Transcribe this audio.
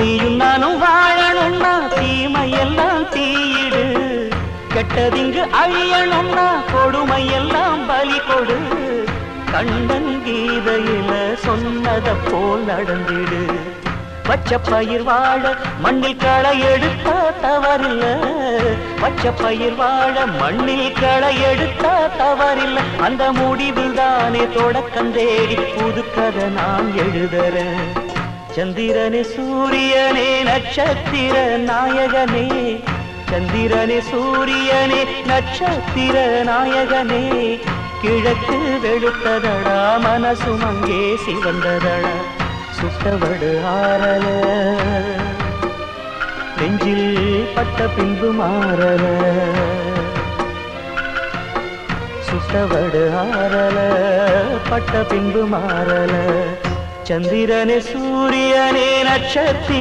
நீயும் நானும் வாழணும்னா தீமையெல்லாம் தீயிடு, கெட்டதிங்கு அழியணும்னா கொடுமையெல்லாம் பலி கொடு. கண்ணன் கீதையில சொன்னத போல் நடந்திடு. பச்சை பயிர் வாழ மண்ணில் களை எடுத்தா தவறில்ல, பச்சை பயிர் வாழ மண்ணில் களை எடுத்தா தவறில்ல. அந்த முடிவில் தானே தொடக்கம் தேடி புது கதை நான் எழுதுறேன். சந்திரனே சூரியனே நட்சத்திர நாயகனே, சந்திரனே சூரியனே நட்சத்திர நாயகனே. கிழக்கு வெளுத்ததடா மனசும் அங்கே சிவந்ததடா, சுட்டவடு ஆறல நெஞ்சில் பட்ட பின்பு மாறல, சுட்டவடு ஆறல பட்ட பின்பு மாறல. சந்திரனே சூரியனே நட்சத்திர